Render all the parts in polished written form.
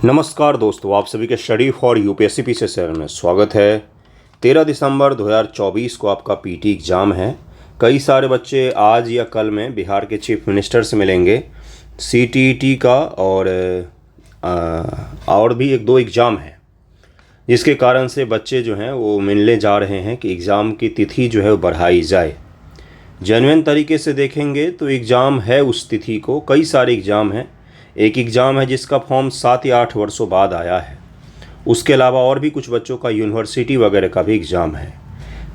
नमस्कार दोस्तों, आप सभी के study for UPSC PC channel में स्वागत है। 13 दिसंबर 2024 को आपका पीटी एग्ज़ाम है। कई सारे बच्चे आज या कल में बिहार के चीफ मिनिस्टर से मिलेंगे। सीटीईटी का और भी एक दो एग्ज़ाम है, जिसके कारण से बच्चे जो हैं वो मिलने जा रहे हैं कि एग्ज़ाम की तिथि जो है वो बढ़ाई जाए। जेन्युइन तरीके से देखेंगे तो एग्ज़ाम है उस तिथि को, कई सारे एग्ज़ाम हैं। एक एग्ज़ाम है जिसका फॉर्म 7 या 8 वर्षों बाद आया है। उसके अलावा और भी कुछ बच्चों का यूनिवर्सिटी वगैरह का भी एग्ज़ाम है,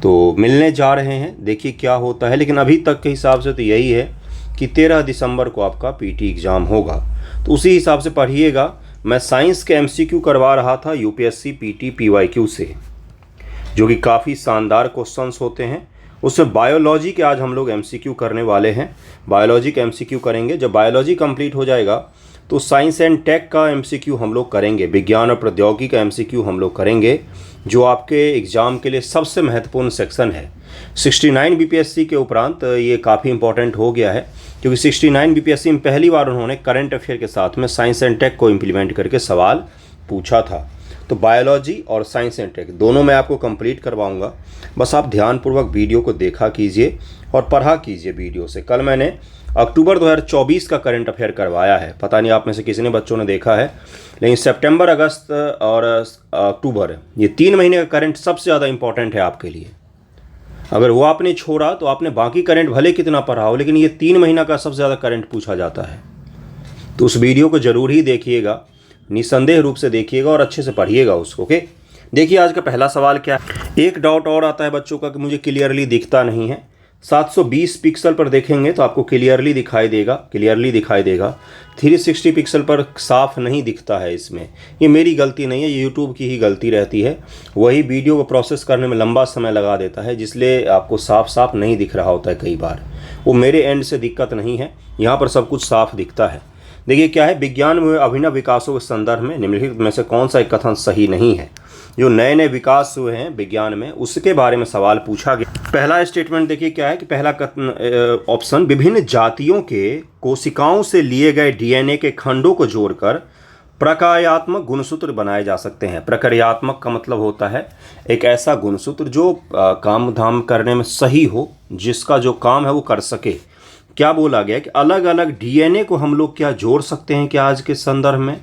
तो मिलने जा रहे हैं। देखिए क्या होता है, लेकिन अभी तक के हिसाब से तो यही है कि 13 दिसंबर को आपका पीटी एग्ज़ाम होगा, तो उसी हिसाब से पढ़िएगा। मैं साइंस के एमसीक्यू करवा रहा था यूपीएससी पीटी पीवाईक्यू से, जो कि काफ़ी शानदार क्वेश्चंस होते हैं। उसमें बायोलॉजी के आज हम लोग एमसीक्यू करने वाले हैं। बायोलॉजी का एमसीक्यू करेंगे। जब बायोलॉजी कंप्लीट हो जाएगा तो साइंस एंड टेक का एमसीक्यू हम लोग करेंगे, विज्ञान और प्रौद्योगिकी का एमसीक्यू हम लोग करेंगे, जो आपके एग्ज़ाम के लिए सबसे महत्वपूर्ण सेक्शन है। 69 बीपीएससी के उपरांत ये काफ़ी इंपॉर्टेंट हो गया है, क्योंकि 69 बीपीएससी में पहली बार उन्होंने करंट अफेयर के साथ में साइंस एंड टेक को इम्प्लीमेंट करके सवाल पूछा था। तो बायोलॉजी और साइंस एंड टेक दोनों मैं आपको कंप्लीट करवाऊंगा। बस आप ध्यानपूर्वक वीडियो को देखा कीजिए और पढ़ा कीजिए वीडियो से। कल मैंने अक्टूबर 2024 का करंट अफेयर करवाया है, पता नहीं आप में से किसी बच्चों ने देखा है, लेकिन सितंबर, अगस्त और अक्टूबर, ये 3 महीने का करंट सबसे ज़्यादा इंपॉर्टेंट है आपके लिए। अगर वो आपने छोड़ा तो आपने बाकी करंट भले कितना पढ़ा हो, लेकिन ये 3 महीना का सबसे ज़्यादा करंट पूछा जाता है। तो उस वीडियो को ज़रूर ही देखिएगा, निसंदेह रूप से देखिएगा और अच्छे से पढ़िएगा उसको। ओके, देखिए आज का पहला सवाल क्या है। एक डाउट और आता है बच्चों का कि मुझे क्लियरली दिखता नहीं है। 720 पिक्सल पर देखेंगे तो आपको क्लियरली दिखाई देगा। 360 पिक्सल पर साफ नहीं दिखता है। इसमें ये मेरी गलती नहीं है, ये यूट्यूब की ही गलती रहती है। वही वीडियो को प्रोसेस करने में लंबा समय लगा देता है, जिसलिए आपको साफ नहीं दिख रहा होता है। कई बार वो मेरे एंड से दिक्कत नहीं है, यहाँ पर सब कुछ साफ दिखता है। देखिए क्या है, विज्ञान में अभिनव विकासों के संदर्भ में निम्नलिखित में से कौन सा एक कथन सही नहीं है। जो नए नए विकास हुए हैं विज्ञान में, उसके बारे में सवाल पूछा गया। पहला स्टेटमेंट देखिए क्या है कि पहला कथन ऑप्शन, विभिन्न जातियों के कोशिकाओं से लिए गए डीएनए के खंडों को जोड़कर प्रक्रियात्मक गुणसूत्र बनाए जा सकते हैं। प्रक्रियात्मक का मतलब होता है एक ऐसा गुणसूत्र जो काम धाम करने में सही हो, जिसका जो काम है वो कर सके। क्या बोला गया कि अलग अलग डीएनए को हम लोग क्या जोड़ सकते हैं क्या आज के संदर्भ में?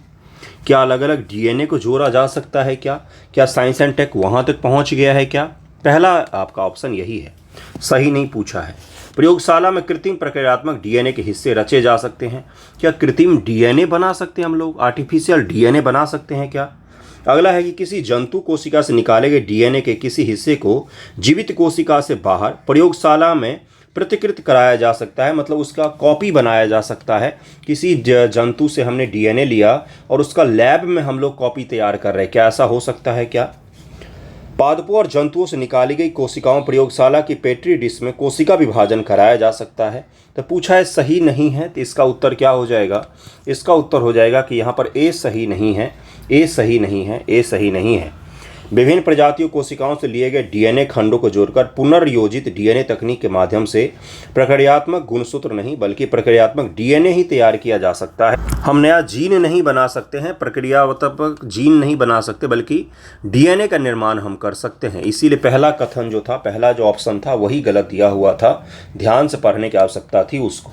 क्या अलग अलग डीएनए को जोड़ा जा सकता है क्या साइंस एंड टेक वहाँ तक पहुँच गया है क्या? पहला आपका ऑप्शन यही है, सही नहीं पूछा है। प्रयोगशाला में कृत्रिम प्रक्रियात्मक डीएनए के हिस्से रचे जा सकते हैं। क्या कृत्रिम डीएनए बना सकते हैं हम लोग? आर्टिफिशियल डीएनए बना सकते हैं क्या? अगला है कि किसी जंतु कोशिका से निकाले गए डीएनए के किसी हिस्से को जीवित कोशिका से बाहर प्रयोगशाला में प्रतिकृत कराया जा सकता है, मतलब उसका कॉपी बनाया जा सकता है। किसी जंतु से हमने डीएनए लिया और उसका लैब में हम लोग कॉपी तैयार कर रहे हैं, क्या ऐसा हो सकता है क्या? पादपों और जंतुओं से निकाली गई कोशिकाओं प्रयोगशाला की पेट्री डिश में कोशिका विभाजन कराया जा सकता है। तो पूछा है सही नहीं है, तो इसका उत्तर क्या हो जाएगा? इसका उत्तर हो जाएगा कि यहाँ पर ए सही नहीं है, ए सही नहीं है, ए सही नहीं है। विभिन्न प्रजातियों कोशिकाओं से लिए गए डीएनए खंडों को जोड़कर पुनर्योजित डीएनए तकनीक के माध्यम से प्रक्रियात्मक गुणसूत्र नहीं बल्कि प्रक्रियात्मक डीएनए ही तैयार किया जा सकता है। हम नया जीन नहीं बना सकते हैं, प्रक्रियात्मक जीन नहीं बना सकते, बल्कि डीएनए का निर्माण हम कर सकते हैं। इसीलिए पहला कथन जो था, पहला जो ऑप्शन था वही गलत दिया हुआ था। ध्यान से पढ़ने की आवश्यकता थी उसको।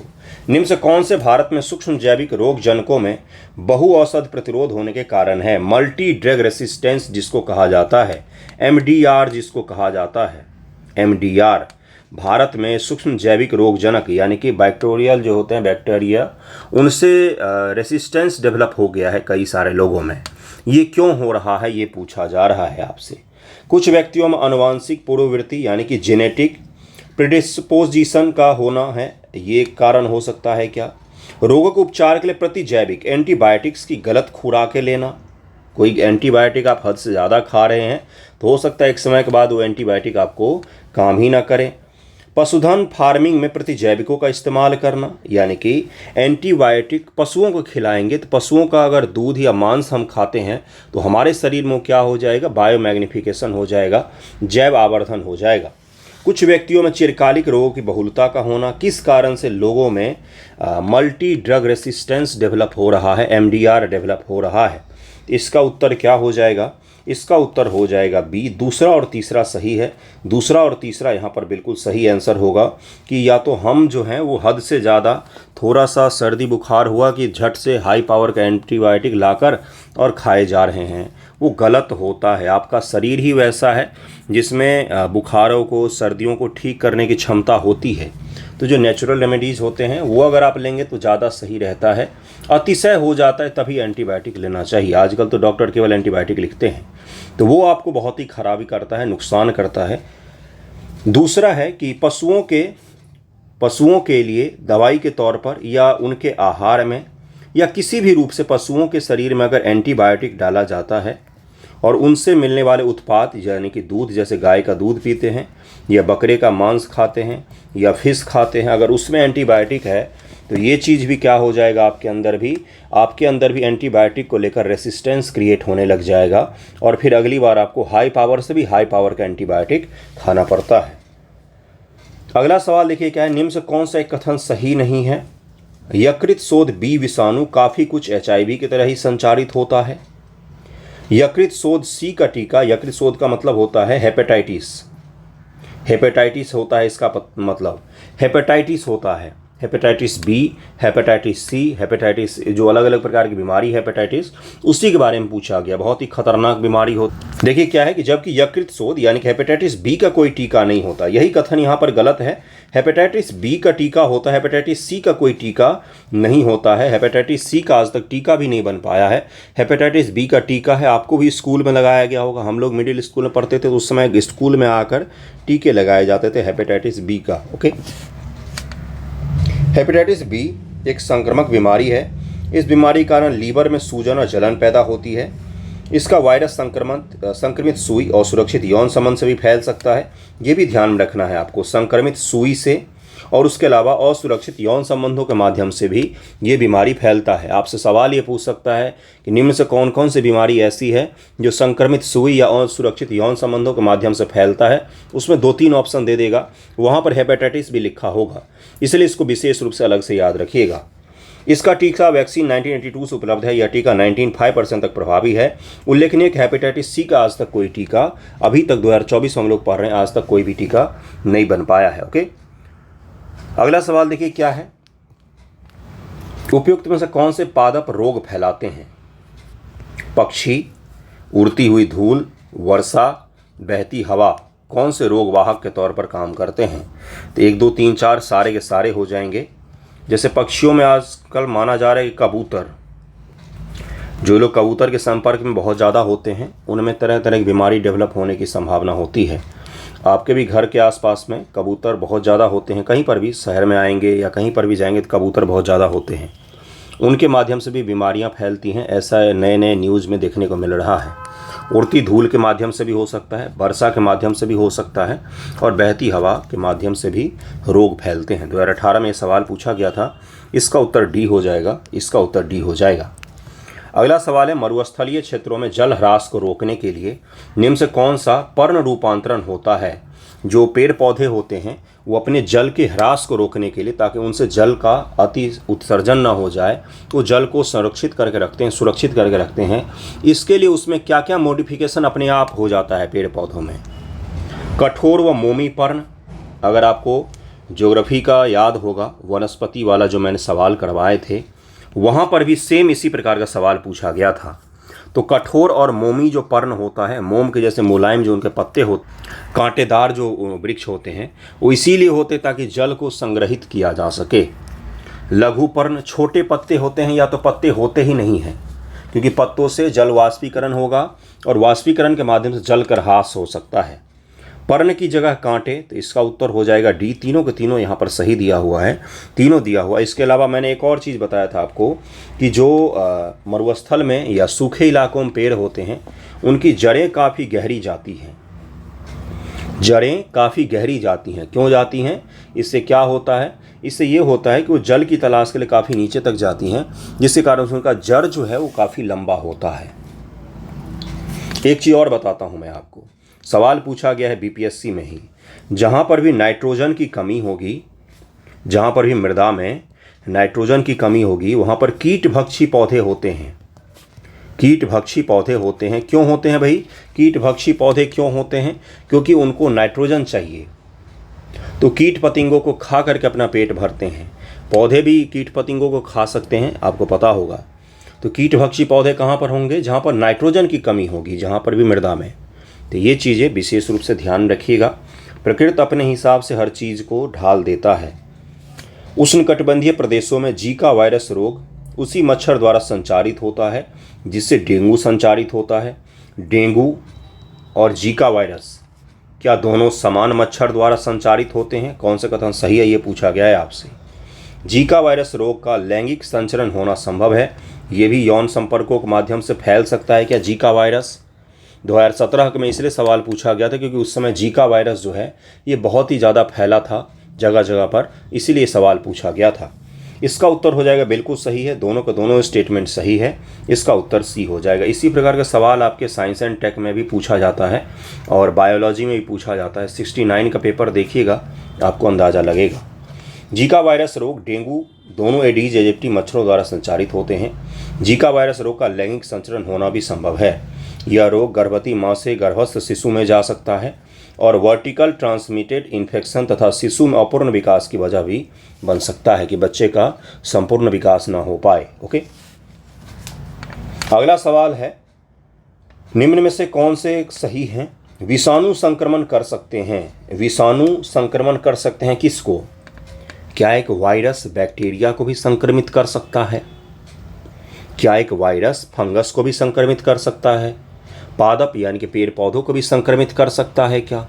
निम्न से कौन से भारत में सूक्ष्म जैविक रोग जनकों में बहु औषध प्रतिरोध होने के कारण है? मल्टी ड्रग रेसिस्टेंस जिसको कहा जाता है, एमडीआर जिसको कहा जाता है, एमडीआर। भारत में सूक्ष्म जैविक रोग जनक यानी कि बैक्टीरियल जो होते हैं, बैक्टीरिया, उनसे रेसिस्टेंस डेवलप हो गया है कई सारे लोगों में। ये क्यों हो रहा है, ये पूछा जा रहा है आपसे। कुछ व्यक्तियों में आनुवांशिक पूर्ववृत्ति यानी कि जेनेटिक प्रिडिस्पोजिशन का होना है, ये कारण हो सकता है क्या? रोगों के उपचार के लिए प्रतिजैविक एंटीबायोटिक्स की गलत खुराकें लेना। कोई एंटीबायोटिक आप हद से ज़्यादा खा रहे हैं तो हो सकता है एक समय के बाद वो एंटीबायोटिक आपको काम ही ना करे। पशुधन फार्मिंग में प्रतिजैविकों का इस्तेमाल करना, यानी कि एंटीबायोटिक पशुओं को खिलाएंगे तो पशुओं का अगर दूध या मांस हम खाते हैं तो हमारे शरीर में क्या हो जाएगा? बायोमैग्निफिकेशन हो जाएगा, जैव आवर्धन हो जाएगा। कुछ व्यक्तियों में चिरकालिक रोगों की बहुलता का होना, किस कारण से लोगों में मल्टी ड्रग रेसिस्टेंस डेवलप हो रहा है, MDR डेवलप हो रहा है। इसका उत्तर क्या हो जाएगा? इसका उत्तर हो जाएगा बी। दूसरा और तीसरा सही है। दूसरा और तीसरा यहाँ पर बिल्कुल सही आंसर होगा कि या तो हम जो हैं वो हद से ज़्यादा थोड़ा सा सर्दी बुखार हुआ कि झट से हाई पावर का एंटीबायोटिक लाकर और खाए जा रहे हैं, वो गलत होता है। आपका शरीर ही वैसा है जिसमें बुखारों को, सर्दियों को ठीक करने की क्षमता होती है। तो जो नेचुरल रेमेडीज़ होते हैं वो अगर आप लेंगे तो ज़्यादा सही रहता है। अतिशय हो जाता है तभी एंटीबायोटिक लेना चाहिए। आजकल तो डॉक्टर केवल एंटीबायोटिक लिखते हैं, तो वो आपको बहुत ही खराबी करता है, नुकसान करता है। दूसरा है कि पशुओं के लिए दवाई के तौर पर या उनके आहार में या किसी भी रूप से पशुओं के शरीर में अगर एंटीबायोटिक डाला जाता है और उनसे मिलने वाले उत्पाद यानी कि दूध, जैसे गाय का दूध पीते हैं या बकरे का मांस खाते हैं या फिश खाते हैं, अगर उसमें एंटीबायोटिक है तो ये चीज़ भी क्या हो जाएगा, आपके अंदर भी एंटीबायोटिक को लेकर रेसिस्टेंस क्रिएट होने लग जाएगा और फिर अगली बार आपको हाई पावर से भी हाई पावर का एंटीबायोटिक खाना पड़ता है। अगला सवाल देखिए क्या है, निम्न से कौन सा एक कथन सही नहीं है? यकृत शोथ बी विषाणु काफ़ी कुछ HIV की तरह ही संचारित होता है। यकृत शोथ सी का टीका, यकृत शोथ का मतलब होता है हेपेटाइटिस होता है, इसका मतलब हेपेटाइटिस होता है। Hepatitis B, hepatitis C, hepatitis जो अलग अलग प्रकार की बीमारी हेपेटाइटिस, उसी के बारे में पूछा गया। बहुत ही खतरनाक बीमारी होती। देखिए क्या है कि जबकि यकृत शोथ यानी कि हेपेटाइटिस बी का कोई टीका नहीं होता, यही कथन यहाँ पर गलत है। हेपेटाइटिस बी का टीका होता है, हेपेटाइटिस सी का कोई टीका नहीं होता है। हेपेटाइटिस सी का आज तक टीका भी नहीं बन पाया है। हेपेटाइटिस बी का टीका है, आपको भी स्कूल में लगाया गया होगा। हम लोग मिडिल स्कूल में पढ़ते थे तो उस समय स्कूल में आकर टीके लगाए जाते थे हेपेटाइटिस बी का। ओके, हेपेटाइटिस बी एक संक्रामक बीमारी है। इस बीमारी के कारण लीवर में सूजन और जलन पैदा होती है। इसका वायरस संक्रमित सुई और सुरक्षित यौन संबंध से भी फैल सकता है। ये भी ध्यान में रखना है आपको, संक्रमित सुई से और उसके अलावा असुरक्षित यौन संबंधों के माध्यम से भी ये बीमारी फैलता है। आपसे सवाल ये पूछ सकता है कि निम्न से कौन कौन सी बीमारी ऐसी है जो संक्रमित सुई या असुरक्षित यौन संबंधों के माध्यम से फैलता है। उसमें 2-3 ऑप्शन दे देगा, वहाँ पर हेपेटाइटिस भी लिखा होगा, इसलिए इसको विशेष रूप से अलग से याद रखिएगा। इसका टीका वैक्सीन 1982 से उपलब्ध है। यह टीका 95% तक प्रभावी है। उल्लेखनीय है कि हेपेटाइटिस सी का आज तक कोई टीका, अभी तक 2024 में हम लोग पढ़ रहे हैं, आज तक कोई भी टीका नहीं बन पाया है। ओके, अगला सवाल देखिए क्या है, उपयुक्त में से कौन से पादप रोग फैलाते हैं? पक्षी, उड़ती हुई धूल, वर्षा, बहती हवा कौन से रोग वाहक के तौर पर काम करते हैं? तो 1, 2, 3, 4 सारे के सारे हो जाएंगे। जैसे पक्षियों में आजकल माना जा रहा है कि कबूतर, जो लोग कबूतर के संपर्क में बहुत ज़्यादा होते हैं उनमें तरह तरह की बीमारी डेवलप होने की संभावना होती है। आपके भी घर के आसपास में कबूतर बहुत ज़्यादा होते हैं, कहीं पर भी शहर में आएंगे या कहीं पर भी जाएंगे तो कबूतर बहुत ज़्यादा होते हैं, उनके माध्यम से भी बीमारियां फैलती हैं। ऐसा नए नए न्यूज़ में देखने को मिल रहा है। उड़ती धूल के माध्यम से भी हो सकता है, वर्षा के माध्यम से भी हो सकता है और बहती हवा के माध्यम से भी रोग फैलते हैं। 2018 में ये सवाल पूछा गया था, इसका उत्तर डी हो जाएगा, इसका उत्तर डी हो जाएगा। अगला सवाल है, मरुस्थलीय क्षेत्रों में जल ह्रास को रोकने के लिए निम्न से कौन सा पर्ण रूपांतरण होता है? जो पेड़ पौधे होते हैं वो अपने जल के ह्रास को रोकने के लिए, ताकि उनसे जल का अति उत्सर्जन ना हो जाए, तो जल को संरक्षित करके रखते हैं, सुरक्षित करके रखते हैं। इसके लिए उसमें क्या क्या मॉडिफिकेशन अपने आप हो जाता है पेड़ पौधों में? कठोर व मोमी पर्ण, अगर आपको ज्योग्राफी का याद होगा, वनस्पति वाला जो मैंने सवाल करवाए थे, वहाँ पर भी सेम इसी प्रकार का सवाल पूछा गया था। तो कठोर और मोमी जो पर्ण होता है, मोम के जैसे मुलायम जो उनके पत्ते होते, कांटेदार जो वृक्ष होते हैं, वो इसीलिए होते ताकि जल को संग्रहित किया जा सके। लघु पर्ण छोटे पत्ते होते हैं या तो पत्ते होते ही नहीं हैं, क्योंकि पत्तों से जल वाष्पीकरण होगा और वाष्पीकरण के माध्यम से जल का ह्रास हो सकता है। पर्ण की जगह कांटे, तो इसका उत्तर हो जाएगा डी। तीनों के तीनों यहाँ पर सही दिया हुआ है, तीनों दिया हुआ। इसके अलावा मैंने एक और चीज़ बताया था आपको कि जो मरुस्थल में या सूखे इलाकों में पेड़ होते हैं उनकी जड़ें काफ़ी गहरी जाती हैं। जड़ें काफ़ी गहरी जाती हैं, क्यों जाती हैं? इससे क्या होता है? इससे ये होता है कि वो जल की तलाश के लिए काफ़ी नीचे तक जाती हैं, जिसके कारण उनका जड़ जो है वो काफ़ी लंबा होता है। एक चीज़ और बताता हूँ मैं आपको, सवाल पूछा गया है बीपीएससी में ही, जहाँ पर भी नाइट्रोजन की कमी होगी, जहाँ पर भी मृदा में नाइट्रोजन की कमी होगी, वहाँ पर कीटभक्षी पौधे होते हैं। कीटभक्षी पौधे होते हैं। क्यों होते हैं भाई? कीटभक्षी पौधे क्यों होते हैं? क्योंकि उनको नाइट्रोजन चाहिए, तो कीट पतंगों को खा करके अपना पेट भरते हैं। पौधे भी कीट पतंगों को खा सकते हैं, आपको पता होगा। तो कीटभक्षी पौधे कहाँ पर होंगे? जहाँ पर नाइट्रोजन की कमी होगी, जहाँ पर भी मृदा में। तो ये चीज़ें विशेष रूप से ध्यान रखिएगा। प्रकृति अपने हिसाब से हर चीज़ को ढाल देता है। उष्णकटिबंधीय प्रदेशों में जीका वायरस रोग उसी मच्छर द्वारा संचारित होता है जिससे डेंगू संचारित होता है। डेंगू और जीका वायरस क्या दोनों समान मच्छर द्वारा संचारित होते हैं? कौन सा कथन सही है, ये पूछा गया है आपसे। जीका वायरस रोग का लैंगिक संचरण होना संभव है। ये भी यौन संपर्कों के माध्यम से फैल सकता है क्या जीका वायरस? 2017 में इसलिए सवाल पूछा गया था क्योंकि उस समय जीका वायरस जो है ये बहुत ही ज़्यादा फैला था जगह जगह पर, इसीलिए सवाल पूछा गया था। इसका उत्तर हो जाएगा बिल्कुल सही है, दोनों का दोनों स्टेटमेंट सही है। इसका उत्तर सी हो जाएगा। इसी प्रकार का सवाल आपके साइंस एंड टेक में भी पूछा जाता है और बायोलॉजी में भी पूछा जाता है। 69 का पेपर देखिएगा, आपको अंदाज़ा लगेगा। जीका वायरस रोग, डेंगू दोनों एडीज एजिप्टी मच्छरों द्वारा संचारित होते हैं। जीका वायरस रोग का लैंगिक संचरण होना भी संभव है। यह रोग गर्भवती माँ से गर्भस्थ शिशु में जा सकता है और वर्टिकल ट्रांसमिटेड इन्फेक्शन तथा शिशु में अपूर्ण विकास की वजह भी बन सकता है कि बच्चे का संपूर्ण विकास ना हो पाए। ओके, अगला सवाल है, निम्न में से कौन से सही हैं? विषाणु संक्रमण कर सकते हैं। विषाणु संक्रमण कर सकते हैं किसको? क्या एक वायरस बैक्टीरिया को भी संक्रमित कर सकता है? क्या एक वायरस फंगस को भी संक्रमित कर सकता है? पादप यानी कि पेड़ पौधों को भी संक्रमित कर सकता है क्या?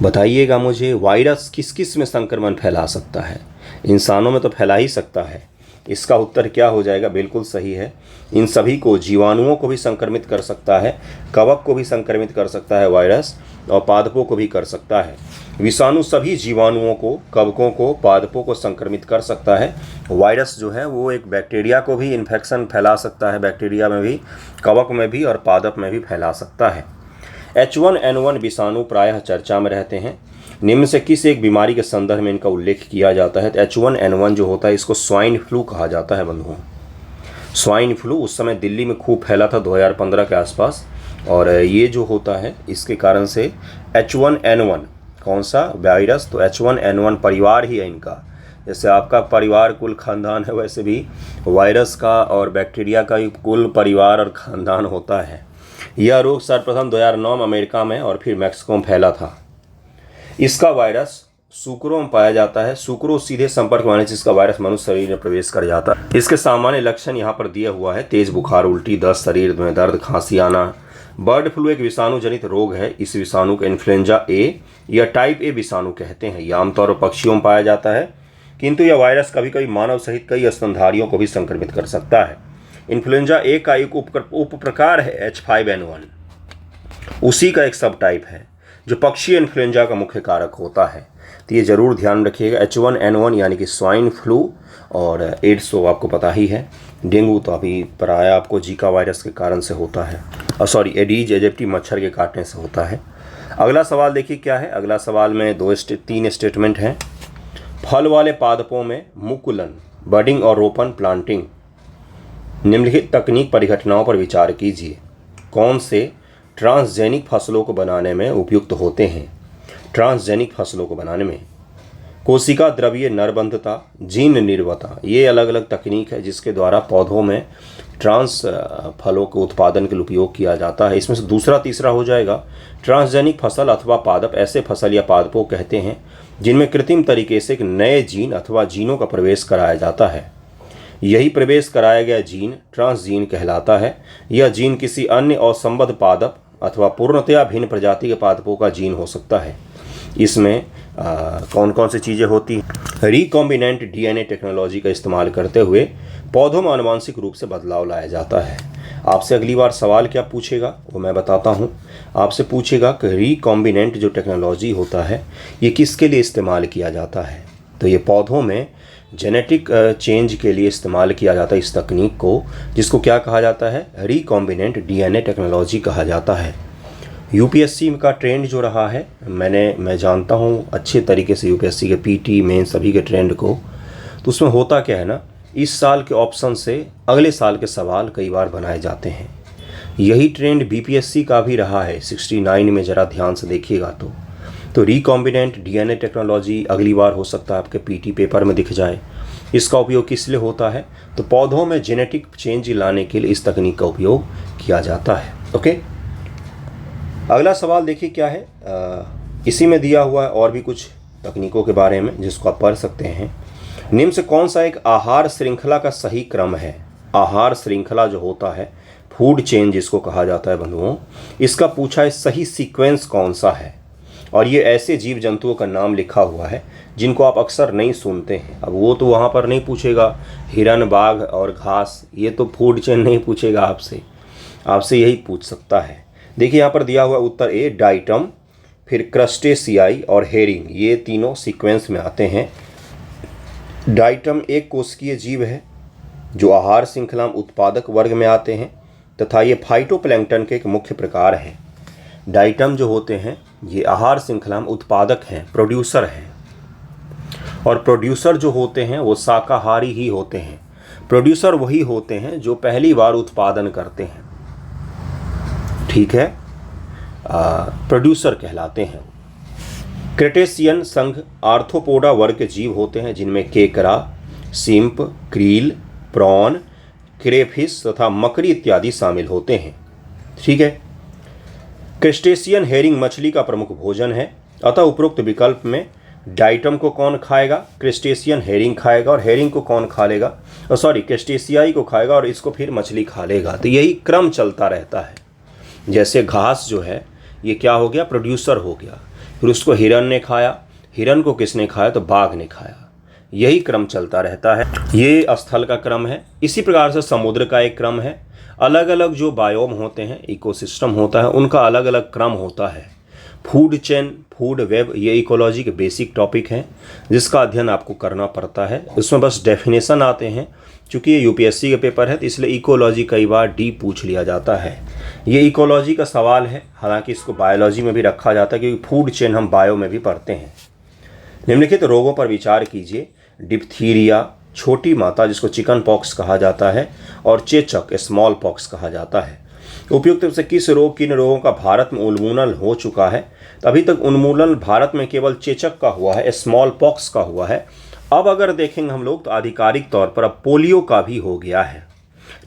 बताइएगा मुझे। वायरस किस किस में संक्रमण फैला सकता है? इंसानों में तो फैला ही सकता है। इसका उत्तर क्या हो जाएगा? बिल्कुल सही है। इन सभी को, जीवाणुओं को भी संक्रमित कर सकता है, कवक को भी संक्रमित कर सकता है वायरस, और पादपों को भी कर सकता है। विषाणु सभी जीवाणुओं को, कवकों को, पादपों को संक्रमिट कर सकता है। वायरस जो है वो एक बैक्टीरिया को भी इन्फेक्शन फैला सकता है, बैक्टीरिया में भी, कवक में भी और पादप में भी फैला सकता है। H1N1 विषाणु प्रायः चर्चा में रहते हैं। निम्न से किस एक बीमारी के संदर्भ में इनका उल्लेख किया जाता है? तो H1N1 जो होता है इसको स्वाइन फ्लू कहा जाता है बंधुओं। स्वाइन फ्लू उस समय दिल्ली में खूब फैला था 2015 के आसपास, और ये जो होता है इसके कारण से H1N1 कौन सा वायरस? तो H1N1 परिवार ही है इनका। जैसे आपका परिवार कुल खानदान है, वैसे भी वायरस का और बैक्टीरिया का कुल परिवार और खानदान होता है। यह रोग सर्वप्रथम 2009 में अमेरिका में और फिर मैक्सिको में फैला था। इसका वायरस सूकरों में पाया जाता है। सूकरों सीधे संपर्क में आने से इसका वायरस मनुष्य शरीर में प्रवेश कर जाता है। इसके सामान्य लक्षण यहाँ पर दिया हुआ है: तेज बुखार, उल्टी, दस्त, शरीर में दर्द, खांसी आना। बर्ड फ्लू एक विषाणु जनित रोग है। इस विषाणु को इन्फ्लुएंजा ए या टाइप ए विषाणु कहते हैं। यह आमतौर पर पक्षियों में पाया जाता है, किंतु यह वायरस कभी कभी मानव सहित कई स्तनधारियों को भी संक्रमित कर सकता है। इन्फ्लुएंजा ए का एक उप प्रकार है H5N1, उसी का एक सब टाइप है जो पक्षी इन्फ्लुएंजा का मुख्य कारक होता है। तो ये जरूर ध्यान रखिएगा। H1N1 यानी कि स्वाइन फ्लू, और एड्स तो आपको पता ही है। डेंगू तो अभी पराया आपको जीका वायरस के कारण से होता है, और एडीज एजिप्टी मच्छर के काटने से होता है। अगला सवाल देखिए क्या है। अगला सवाल में 3 स्टेटमेंट हैं। फल वाले पादपों में मुकुलन, बडिंग और रोपण, प्लांटिंग, निम्नलिखित तकनीक परिघटनाओं पर विचार कीजिए। कौन से ट्रांसजेनिक फसलों को बनाने में उपयुक्त होते हैं? ट्रांसजेनिक फसलों को बनाने में कोशिका द्रव्य नरबंधता, जीन निर्भरता, ये अलग अलग तकनीक है जिसके द्वारा पौधों में ट्रांस फलों के उत्पादन के लिए उपयोग किया जाता है। इसमें से दूसरा तीसरा हो जाएगा। ट्रांसजेनिक फसल अथवा पादप ऐसे फसल या पादपों कहते हैं जिनमें कृत्रिम तरीके से एक नए जीन अथवा जीनों का प्रवेश कराया जाता है। यही प्रवेश कराया गया जीन ट्रांसजीन कहलाता है। यह जीन किसी अन्य असंबद्ध पादप अथवा पूर्णतया भिन्न प्रजाति के पादपों का जीन हो सकता है। इसमें कौन कौन सी चीज़ें होती हैं? रिकॉम्बिनेंट डीएनए टेक्नोलॉजी का इस्तेमाल करते हुए पौधों में आनुवांशिक रूप से बदलाव लाया जाता है। आपसे अगली बार सवाल क्या पूछेगा वो मैं बताता हूँ। आपसे पूछेगा कि रिकॉम्बिनेंट जो टेक्नोलॉजी होता है ये किसके लिए इस्तेमाल किया जाता है? तो ये पौधों में जेनेटिक चेंज के लिए इस्तेमाल किया जाता है इस तकनीक को, जिसको क्या कहा जाता है? रिकॉम्बिनेंट डीएनए टेक्नोलॉजी कहा जाता है। यूपीएससी का ट्रेंड जो रहा है, मैं जानता हूँ अच्छे तरीके से यूपीएससी के पीटी मेन सभी के ट्रेंड को। तो उसमें होता क्या है ना, इस साल के ऑप्शन से अगले साल के सवाल कई बार बनाए जाते हैं। यही ट्रेंड बीपीएससी का भी रहा है 69 में, ज़रा ध्यान से देखिएगा तो रिकॉम्बिनेंट डीएनए टेक्नोलॉजी अगली बार हो सकता है आपके पीटी पेपर में दिख जाए। इसका उपयोग किस लिए होता है, तो पौधों में जेनेटिक चेंज लाने के लिए इस तकनीक का उपयोग किया जाता है। ओके, अगला सवाल देखिए क्या है, इसी में दिया हुआ है और भी कुछ तकनीकों के बारे में जिसको आप पढ़ सकते हैं। निम्न से कौन सा एक आहार श्रृंखला का सही क्रम है। आहार श्रृंखला जो होता है, फूड चेन जिसको कहा जाता है बंधुओं, इसका पूछा है सही सीक्वेंस कौन सा है। और ये ऐसे जीव जंतुओं का नाम लिखा हुआ है जिनको आप अक्सर नहीं सुनते हैं। अब वो तो वहाँ पर नहीं पूछेगा हिरन, बाघ और घास, ये तो फूड चेन नहीं पूछेगा आपसे यही पूछ सकता है। देखिए यहाँ पर दिया हुआ उत्तर ए डाइटम, फिर क्रस्टेशियाई और हेरिंग, ये तीनों सीक्वेंस में आते हैं। डाइटम एक कोशिकीय जीव है जो आहार श्रृंखला उत्पादक वर्ग में आते हैं तथा ये फाइटोप्लैंक्टन के एक मुख्य प्रकार हैं। डाइटम जो होते हैं ये आहार श्रृंखला उत्पादक हैं, प्रोड्यूसर हैं। और प्रोड्यूसर जो होते हैं वो शाकाहारी ही होते हैं। प्रोड्यूसर वही होते हैं जो पहली बार उत्पादन करते हैं, ठीक है, प्रोड्यूसर कहलाते हैं। क्रेटेशियन संघ आर्थ्रोपोडा वर्ग के जीव होते हैं जिनमें केकड़ा, सिम्प, क्रील, प्रॉन, क्रेफिश तथा मकड़ी इत्यादि शामिल होते हैं, ठीक है। क्रस्टेशियन हेरिंग मछली का प्रमुख भोजन है, अतः उपरोक्त विकल्प में डाइटम को कौन खाएगा, क्रस्टेशियन हेरिंग खाएगा, और हेरिंग को कौन खा लेगा, क्रस्टेशियाई को खाएगा और इसको फिर मछली खा लेगा। तो यही क्रम चलता रहता है। जैसे घास जो है ये क्या हो गया, प्रोड्यूसर हो गया, फिर उसको हिरन ने खाया, हिरन को किसने खाया, तो बाघ ने खाया। यही क्रम चलता रहता है, ये स्थल का क्रम है। इसी प्रकार से समुद्र का एक क्रम है। अलग अलग जो बायोम होते हैं, इकोसिस्टम होता है, उनका अलग अलग क्रम होता है। फूड चेन, फूड वेब, ये इकोलॉजी के बेसिक टॉपिक हैं जिसका अध्ययन आपको करना पड़ता है। उसमें बस डेफिनेशन आते हैं, चूँकि ये यूपीएससी के पेपर है तो इसलिए इकोलॉजी कई बार डीप पूछ लिया जाता है। ये इकोलॉजी का सवाल है, हालांकि इसको बायोलॉजी में भी रखा जाता है क्योंकि फूड चेन हम बायो में भी पढ़ते हैं। निम्नलिखित रोगों पर विचार कीजिए। डिप्थीरिया, छोटी माता जिसको चिकन पॉक्स कहा जाता है, और चेचक, स्मॉल पॉक्स कहा जाता है। उपयुक्त से किन रोगों का भारत में उन्मूलन हो चुका है। तो अभी तक उन्मूलन भारत में केवल चेचक का हुआ है, स्मॉल पॉक्स का हुआ है। अब अगर देखेंगे हम लोग तो आधिकारिक तौर पर अब पोलियो का भी हो गया है,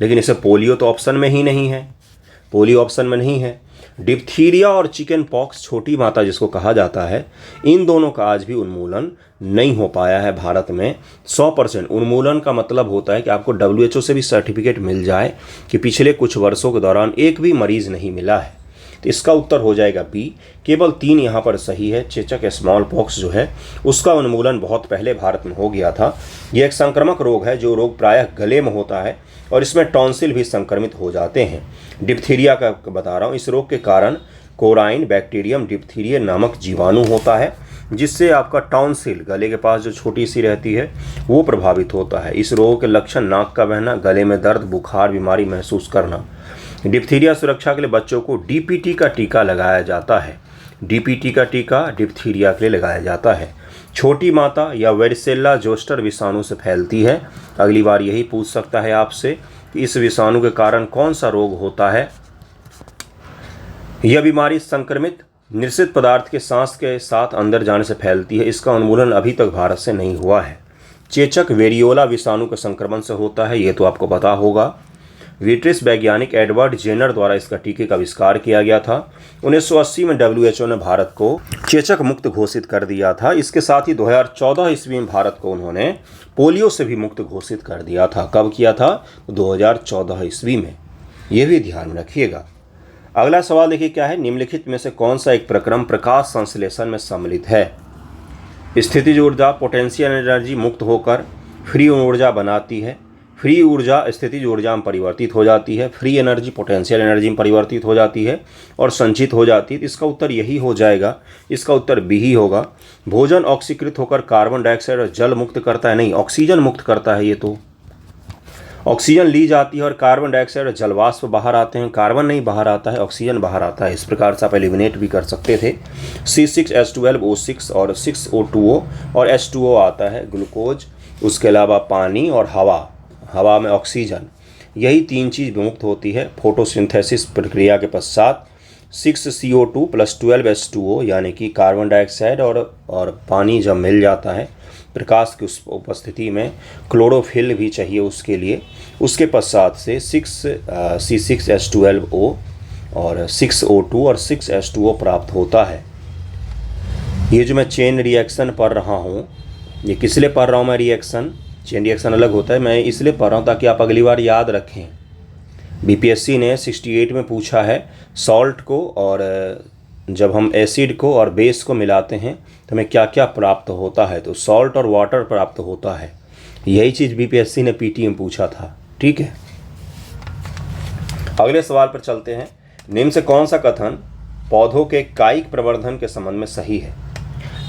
लेकिन इसे पोलियो तो ऑप्शन में ही नहीं है, पोलियो ऑप्शन में नहीं है। डिप्थीरिया और चिकन पॉक्स, छोटी माता जिसको कहा जाता है, इन दोनों का आज भी उन्मूलन नहीं हो पाया है भारत में 100%। उन्मूलन का मतलब होता है कि आपको WHO से भी सर्टिफिकेट मिल जाए कि पिछले कुछ वर्षों के दौरान एक भी मरीज नहीं मिला है। तो इसका उत्तर हो जाएगा बी। केवल 3 यहाँ पर सही है। चेचक, स्मॉल पॉक्स जो है उसका उन्मूलन बहुत पहले भारत में हो गया था। यह एक संक्रामक रोग है जो रोग प्रायः गले में होता है और इसमें टॉन्सिल भी संक्रमित हो जाते हैं। डिप्थीरिया का बता रहा हूँ, इस रोग के कारण कोराइन बैक्टीरियम डिप्थीरिया नामक जीवाणु होता है जिससे आपका टॉन्सिल, गले के पास जो छोटी सी रहती है, वो प्रभावित होता है। इस रोग के लक्षण नाक का बहना, गले में दर्द, बुखार, बीमारी महसूस करना। डिप्थीरिया सुरक्षा के लिए बच्चों को डीपीटी का टीका लगाया जाता है। डीपीटी का टीका डिप्थीरिया के लिए लगाया जाता है। छोटी माता या वेरिसेल्ला जोस्टर विषाणु से फैलती है। अगली बार यही पूछ सकता है आपसे कि इस विषाणु के कारण कौन सा रोग होता है। यह बीमारी संक्रमित निश्चित पदार्थ के सांस के साथ अंदर जाने से फैलती है। इसका उन्मूलन अभी तक भारत से नहीं हुआ है। चेचक वेरियोला विषाणु के संक्रमण से होता है, ये तो आपको पता होगा। विट्रिस वैज्ञानिक एडवर्ड जेनर द्वारा इसका टीके का आविष्कार किया गया था। 1980 में WHO ने भारत को चेचक मुक्त घोषित कर दिया था। इसके साथ ही 2014 ईस्वी में भारत को उन्होंने पोलियो से भी मुक्त घोषित कर दिया था। कब किया था? 2014 ईस्वी में। ये भी ध्यान में रखिएगा। अगला सवाल देखिए क्या है, निम्नलिखित में से कौन सा एक प्रक्रम प्रकाश संश्लेषण में सम्मिलित है। स्थितिज ऊर्जा पोटेंशियल एनर्जी मुक्त होकर फ्री ऊर्जा बनाती है। फ्री ऊर्जा स्थितिज ऊर्जा में परिवर्तित हो जाती है। फ्री एनर्जी पोटेंशियल एनर्जी में परिवर्तित हो जाती है और संचित हो जाती है। इसका उत्तर यही हो जाएगा, इसका उत्तर बी ही होगा। भोजन ऑक्सीकृत होकर कार्बन डाइऑक्साइड और जल मुक्त करता है, नहीं, ऑक्सीजन मुक्त करता है ये तो। ऑक्सीजन ली जाती है और कार्बन डाइऑक्साइड और जलवाष्प बाहर आते हैं। कार्बन नहीं बाहर आता है, ऑक्सीजन बाहर आता है। इस प्रकार से आप एलिमिनेट भी कर सकते थे। C6H12O6 और 6O2O और H2O आता है, ग्लूकोज, उसके अलावा पानी और हवा में ऑक्सीजन। यही 3 चीज़ विमुक्त होती है फोटोसिंथेसिस प्रक्रिया के पश्चात। 6CO2 + 12H2O यानी कि कार्बन डाइऑक्साइड और पानी जब मिल जाता है प्रकाश की उस उपस्थिति में, क्लोरोफिल भी चाहिए उसके लिए। उसके पश्चात से C6H12O और 6O2 और 6H2O प्राप्त होता है। ये जो मैं चेन रिएक्शन पढ़ रहा हूँ, ये किस लिए पढ़ रहा हूँ मैं? रिएक्शन, चेन रिएक्शन अलग होता है, मैं इसलिए पढ़ रहा हूँ ताकि आप अगली बार याद रखें। बीपीएससी ने 68 में पूछा है सॉल्ट को, और जब हम एसिड को और बेस को मिलाते हैं तो हमें क्या क्या प्राप्त होता है, तो सॉल्ट और वाटर प्राप्त होता है। यही चीज़ बीपीएससी ने पीटी में पूछा था। ठीक है, अगले सवाल पर चलते हैं। निम्न से कौन सा कथन पौधों के कायिक प्रवर्धन के संबंध में सही है?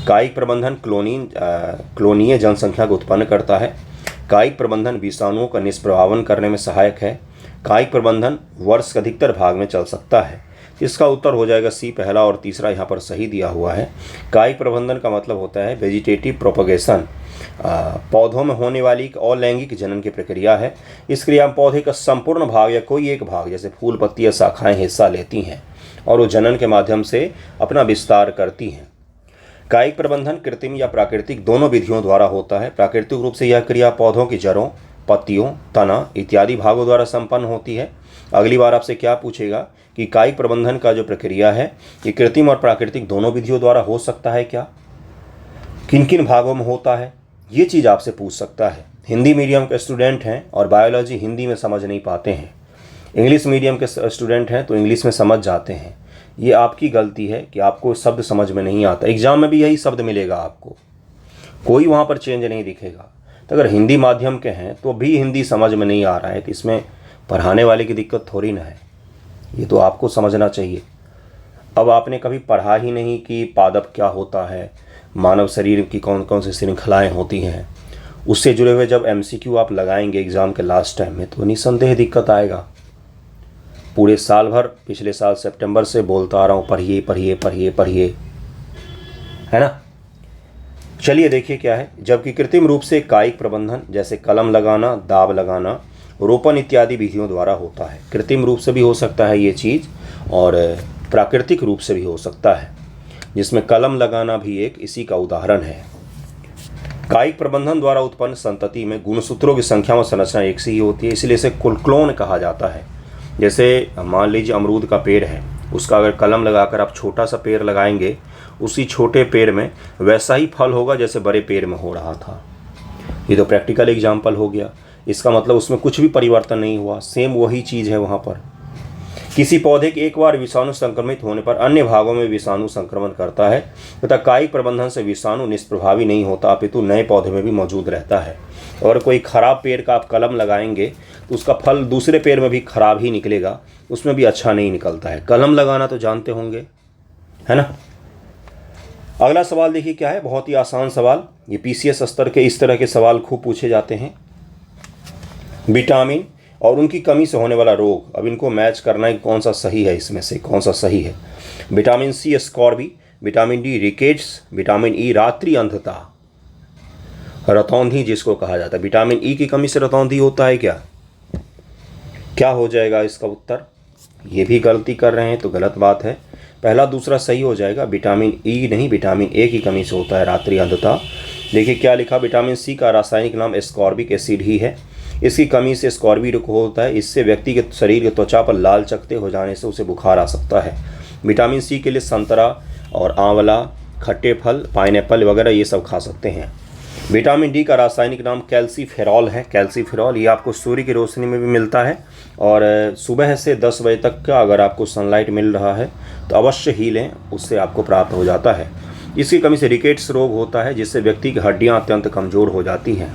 कायिक प्रबंधन क्लोनीय जनसंख्या को उत्पन्न करता है। कायिक प्रबंधन विषाणुओं का निष्प्रभावन करने में सहायक है। कायिक प्रबंधन वर्ष के अधिकतर भाग में चल सकता है। इसका उत्तर हो जाएगा सी, पहला और तीसरा यहाँ पर सही दिया हुआ है। कायिक प्रबंधन का मतलब होता है वेजिटेटिव प्रोपगेशन, पौधों में होने वाली एक अलैंगिक जनन की प्रक्रिया है। इस क्रिया में पौधे का संपूर्ण भाग या कोई एक भाग जैसे फूल, पत्ती या शाखाएं हिस्सा लेती हैं और वो जनन के माध्यम से अपना विस्तार करती हैं। कायिक प्रबंधन कृत्रिम या प्राकृतिक दोनों विधियों द्वारा होता है। प्राकृतिक रूप से यह क्रिया पौधों की जड़ों, पत्तियों, तना इत्यादि भागों द्वारा संपन्न होती है। अगली बार आपसे क्या पूछेगा कि कायिक प्रबंधन का जो प्रक्रिया है ये कृत्रिम और प्राकृतिक दोनों विधियों द्वारा हो सकता है क्या, किन किन भागों में होता है, ये चीज़ आपसे पूछ सकता है। हिंदी मीडियम के स्टूडेंट हैं और बायोलॉजी हिंदी में समझ नहीं पाते हैं, इंग्लिश मीडियम के स्टूडेंट हैं तो इंग्लिश में समझ जाते हैं। ये आपकी गलती है कि आपको शब्द समझ में नहीं आता। एग्जाम में भी यही शब्द मिलेगा आपको, कोई वहाँ पर चेंज नहीं दिखेगा। तो अगर हिंदी माध्यम के हैं तो भी हिंदी समझ में नहीं आ रहा है तो इसमें पढ़ाने वाले की दिक्कत थोड़ी ना है, ये तो आपको समझना चाहिए। अब आपने कभी पढ़ा ही नहीं कि पादप क्या होता है, मानव शरीर की कौन कौन सी श्रृंखलाएँ होती हैं, उससे जुड़े हुए जब MCQ आप लगाएंगे एग्ज़ाम के लास्ट टाइम में तो निसंदेह दिक्कत आएगा। पूरे साल भर, पिछले साल सितंबर से बोलता आ रहा हूँ पढ़िए पढ़िए पढ़िए पढ़िए, है ना। चलिए देखिए क्या है। जबकि कृत्रिम रूप से कायिक प्रबंधन जैसे कलम लगाना, दाब लगाना, रोपण इत्यादि विधियों द्वारा होता है। कृत्रिम रूप से भी हो सकता है ये चीज़ और प्राकृतिक रूप से भी हो सकता है, जिसमें कलम लगाना भी एक इसी का उदाहरण है। कायिक प्रबंधन द्वारा उत्पन्न संतति में गुणसूत्रों की संख्या व संरचना एक सी ही होती है, इसलिए इसे क्लोन कहा जाता है। जैसे मान लीजिए अमरूद का पेड़ है, उसका अगर कलम लगाकर आप छोटा सा पेड़ लगाएंगे, उसी छोटे पेड़ में वैसा ही फल होगा जैसे बड़े पेड़ में हो रहा था। ये तो प्रैक्टिकल एग्जाम्पल हो गया। इसका मतलब उसमें कुछ भी परिवर्तन नहीं हुआ, सेम वही चीज़ है वहाँ पर। किसी पौधे के एक बार विषाणु संक्रमित होने पर अन्य भागों में विषाणु संक्रमण करता है तथा कायिक प्रबंधन से विषाणु निष्प्रभावी नहीं होता, अपितु नए पौधे में भी मौजूद रहता है। और कोई खराब पेड़ का आप कलम लगाएंगे तो उसका फल दूसरे पेड़ में भी खराब ही निकलेगा, उसमें भी अच्छा नहीं निकलता है। कलम लगाना तो जानते होंगे, है ना। अगला सवाल देखिए क्या है, बहुत ही आसान सवाल। ये PCS स्तर के इस तरह के सवाल खूब पूछे जाते हैं। विटामिन और उनकी कमी से होने वाला रोग, अब इनको मैच करना है कौन सा सही है, इसमें से कौन सा सही है। Vitamin C scurvy, vitamin D rickets, vitamin E रात्रि अंधता, रतौंधी जिसको कहा जाता है। विटामिन E की कमी से रतौंधी होता है क्या? क्या हो जाएगा इसका उत्तर? ये भी गलती कर रहे हैं तो गलत बात है। पहला दूसरा सही हो जाएगा। विटामिन E नहीं, विटामिन A की कमी से होता है रात्रि अंधता। देखिए क्या लिखा, विटामिन C का रासायनिक नाम एस्कॉर्बिक एसिड ही है। इसकी कमी से स्कॉर्बी रोग होता है। इससे व्यक्ति के शरीर के त्वचा पर लाल चकत्ते हो जाने से उसे बुखार आ सकता है। विटामिन C के लिए संतरा और आंवला, खट्टे फल, पाइनएप्पल वगैरह ये सब खा सकते हैं। विटामिन D का रासायनिक नाम कैल्सीफेरॉल है। कैल्सीफेरॉल ये आपको सूर्य की रोशनी में भी मिलता है और सुबह से 10 बजे तक का अगर आपको सनलाइट मिल रहा है तो अवश्य ही लें, उससे आपको प्राप्त हो जाता है। इसकी कमी से रिकेट्स रोग होता है, जिससे व्यक्ति की हड्डियां अत्यंत कमज़ोर हो जाती हैं।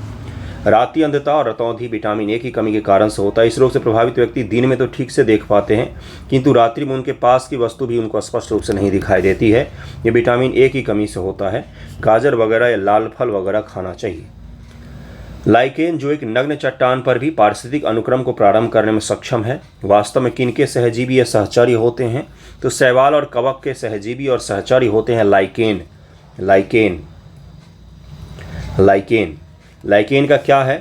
रात्रि अंधता और रतौंधी विटामिन A की कमी के कारण से होता है। इस रोग से प्रभावित व्यक्ति दिन में तो ठीक से देख पाते हैं, किंतु रात्रि में उनके पास की वस्तु भी उनको स्पष्ट रूप से नहीं दिखाई देती है। ये विटामिन A की कमी से होता है। गाजर वगैरह या लाल फल वगैरह खाना चाहिए। लाइकेन जो एक नग्न चट्टान पर भी पारिस्थितिक अनुक्रम को प्रारंभ करने में सक्षम है। वास्तव में किनके सहजीवी या सहचर्य होते हैं? तो शैवाल और कवक के सहजीवी और सहचर्य होते हैं लाइकेन। लाइकेन लाइकेन लाइकेन का क्या है?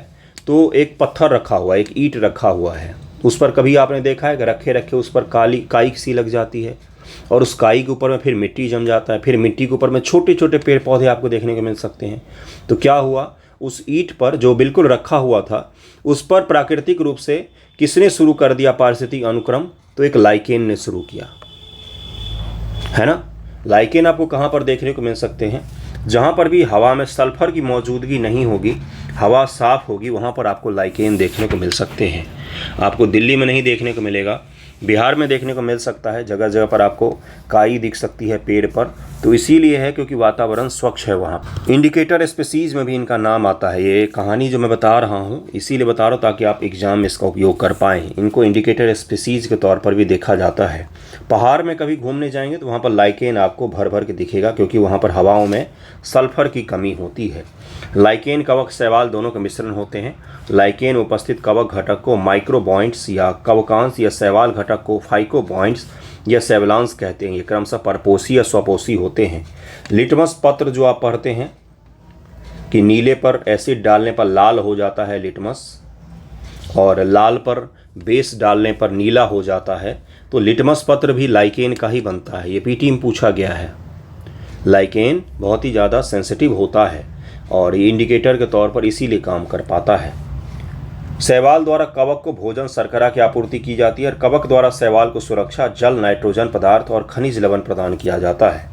तो एक पत्थर रखा हुआ है, एक ईंट रखा हुआ है, उस पर कभी आपने देखा है कि रखे रखे उस पर काली काई सी लग जाती है और उस काई के ऊपर में फिर मिट्टी जम जाता है, फिर मिट्टी के ऊपर में छोटे छोटे पेड़ पौधे आपको देखने को मिल सकते हैं। तो क्या हुआ, उस ईंट पर जो बिल्कुल रखा हुआ था उस पर प्राकृतिक रूप से किसने शुरू कर दिया पारिस्थितिक अनुक्रम? तो एक लाइकेन ने शुरू किया, है ना। लाइकेन आपको कहाँ पर देखने को मिल सकते हैं? जहाँ पर भी हवा में सल्फर की मौजूदगी नहीं होगी, हवा साफ होगी, वहाँ पर आपको लाइकेन देखने को मिल सकते हैं। आपको दिल्ली में नहीं देखने को मिलेगा, बिहार में देखने को मिल सकता है। जगह जगह पर आपको काई दिख सकती है पेड़ पर, तो इसीलिए है क्योंकि वातावरण स्वच्छ है वहाँ। इंडिकेटर स्पीसीज में भी इनका नाम आता है। ये कहानी जो मैं बता रहा हूँ इसीलिए बता रहा हूँ ताकि आप एग्जाम में इसका उपयोग कर पाएँ। इनको इंडिकेटर स्पीसीज के तौर पर भी देखा जाता है। पहाड़ में कभी घूमने जाएंगे तो वहाँ पर लाइकेन आपको भर भर के दिखेगा, क्योंकि वहाँ पर हवाओं में सल्फर की कमी होती है। लाइकेन कवक शैवाल दोनों के मिश्रण होते हैं। लाइकेन उपस्थित कवक घटक को माइक्रोबॉइंट्स या कवकांश या शैवाल घटक को फाइकोबॉइंट्स या शैवालांश कहते हैं। ये क्रमशः परपोषी या स्वपोषी होते हैं। लिटमस पत्र जो आप पढ़ते हैं कि नीले पर एसिड डालने पर लाल हो जाता है लिटमस, और लाल पर बेस डालने पर नीला हो जाता है, तो लिटमस पत्र भी लाइकेन का ही बनता है। ये पीटी में पूछा गया है। लाइकेन बहुत ही ज़्यादा सेंसिटिव होता है और ये इंडिकेटर के तौर पर इसीलिए काम कर पाता है। शैवाल द्वारा कवक को भोजन शर्करा की आपूर्ति की जाती है और कवक द्वारा शैवाल को सुरक्षा, जल, नाइट्रोजन पदार्थ और खनिज लवण प्रदान किया जाता है।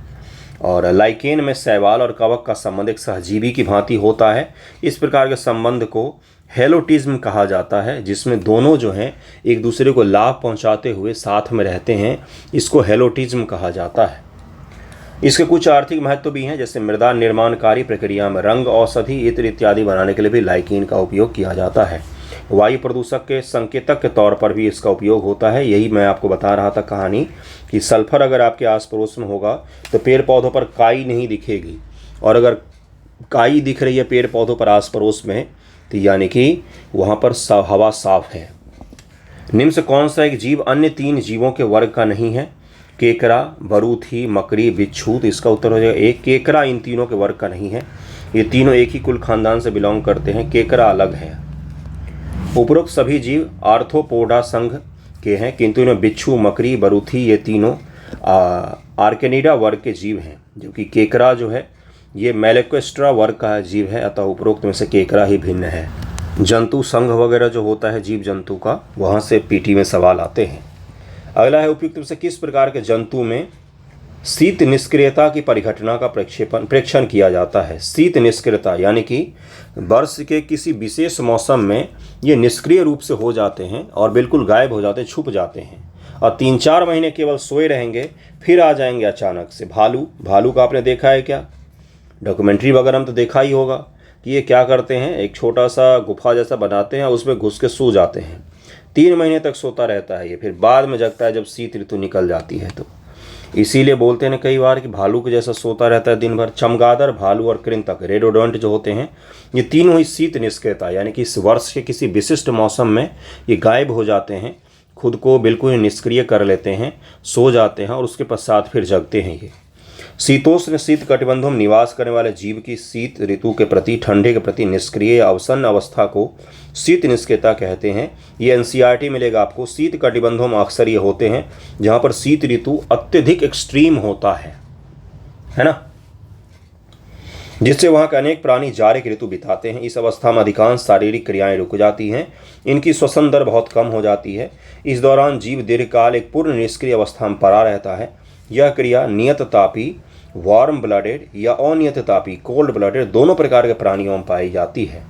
और लाइकेन में शैवाल और कवक का संबंध एक सहजीवी की भांति होता है। इस प्रकार के संबंध को हेलोटिज्म कहा जाता है, जिसमें दोनों जो हैं एक दूसरे को लाभ पहुंचाते हुए साथ में रहते हैं। इसको हेलोटिज्म कहा जाता है। इसके कुछ आर्थिक महत्व भी हैं, जैसे मृदा निर्माणकारी प्रक्रिया में रंग, औषधि, इत्र इत्यादि बनाने के लिए भी लाइकेन का उपयोग किया जाता है। वायु प्रदूषक के संकेतक के तौर पर भी इसका उपयोग होता है। यही मैं आपको बता रहा था कहानी कि सल्फर अगर आपके आस पड़ोस में होगा तो पेड़ पौधों पर काई नहीं दिखेगी, और अगर काई दिख रही है पेड़ पौधों पर आस पड़ोस में तो यानी कि वहाँ पर हवा साफ है। निम्न से कौन सा एक जीव अन्य 3 जीवों के वर्ग का नहीं है? केकड़ा, बरूथी, मकड़ी, बिच्छू। तो इसका उत्तर हो जाएगा एक। केकड़ा इन तीनों के वर्ग का नहीं है। ये तीनों एक ही कुल खानदान से बिलोंग करते हैं। केकड़ा अलग है। उपरोक्त सभी जीव आर्थ्रोपोडा संघ के हैं, किंतु इनमें बिच्छू, मकड़ी, बरूथी ये तीनों आर्केनिडा वर्ग के जीव हैं, जबकि केकड़ा जो है ये मेलेकोस्ट्रा वर्ग का जीव है। अतः उपरोक्त में से केकड़ा ही भिन्न है। जंतु संघ वगैरह जो होता है जीव जंतु का, वहाँ से पीटी में सवाल आते हैं। अगला है उपयुक्त में से किस प्रकार के जंतु में शीत निष्क्रियता की परिघटना का प्रेक्षण किया जाता है? शीत निष्क्रियता यानी कि वर्ष के किसी विशेष मौसम में ये निष्क्रिय रूप से हो जाते हैं और बिल्कुल गायब हो जाते हैं, छुप जाते हैं, और 3-4 महीने केवल सोए रहेंगे, फिर आ जाएंगे अचानक से। भालू का आपने देखा है क्या? डॉक्यूमेंट्री वगैरह में तो देखा ही होगा कि ये क्या करते हैं, एक छोटा सा गुफा जैसा बनाते हैं और उसमें घुस के सो जाते हैं। 3 महीने तक सोता रहता है ये, फिर बाद में जगता है जब शीत ऋतु निकल जाती है। तो इसीलिए बोलते हैं कई बार कि भालू के जैसा सोता रहता है दिन भर। चमगादड़, भालू और कृंतक, रेडोडोंट जो होते हैं, ये तीनों ही शीत निष्क्रियता यानी कि इस वर्ष के किसी विशिष्ट मौसम में ये गायब हो जाते हैं, खुद को बिल्कुल निष्क्रिय कर लेते हैं, सो जाते हैं और उसके पश्चात फिर जगते हैं। ये शीतोष्ण शीत कटिबंधों में निवास करने वाले जीव की शीत ऋतु के प्रति, ठंडे के प्रति निष्क्रिय या अवसन्न अवस्था को शीत निष्क्रियता कहते हैं। ये एनसीईआरटी मिलेगा आपको। शीत कटिबंधों में अक्सर ये होते हैं जहाँ पर शीत ऋतु अत्यधिक एक्सट्रीम होता है ना, जिससे वहाँ के अनेक प्राणी जाड़े की ऋतु बिताते हैं। इस अवस्था में अधिकांश शारीरिक क्रियाएं रुक जाती हैं, इनकी श्वसन दर बहुत कम हो जाती है। इस दौरान जीव दीर्घकाल एक पूर्ण निष्क्रिय अवस्था में पड़ा रहता है। यह क्रिया नियत तापी वार्म ब्लडेड या अनियत तापी कोल्ड ब्लडेड दोनों प्रकार के प्राणियों में पाई जाती है।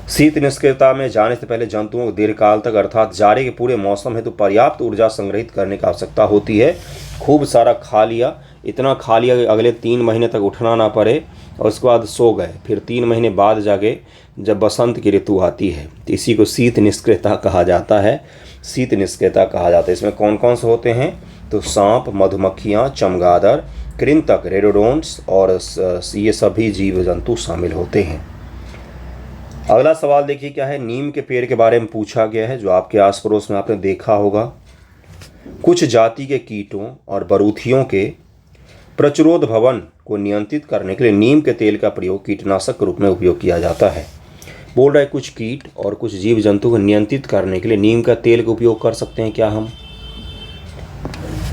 शीत निष्क्रियता में जाने से पहले जंतुओं को दीर्घकाल तक अर्थात जाड़े के पूरे मौसम हेतु पर्याप्त ऊर्जा संग्रहित करने की आवश्यकता होती है। खूब सारा खा लिया, इतना खा लिया कि अगले 3 महीने तक उठना ना पड़े, और उसके बाद सो गए, फिर 3 महीने बाद जागे जब बसंत की ऋतु आती है। तो इसी को शीत निष्क्रियता कहा जाता है। शीत निष्क्रियता कहा जाता है। इसमें कौन कौन से होते हैं? तो सांप, मधुमक्खियाँ, चमगादड़, कृंतक, रेडोडोंट्स और ये सभी जीव जंतु शामिल होते हैं। अगला सवाल देखिए क्या है, नीम के पेड़ के बारे में पूछा गया है, जो आपके आस पड़ोस में आपने देखा होगा। कुछ जाति के कीटों और बरूथियों के प्रतिरोध भवन को नियंत्रित करने के लिए नीम के तेल का प्रयोग कीटनाशक के रूप में उपयोग किया जाता है। बोल रहा है कुछ कीट और कुछ जीव जंतु को नियंत्रित करने के लिए नीम का तेल का उपयोग कर सकते हैं क्या हम।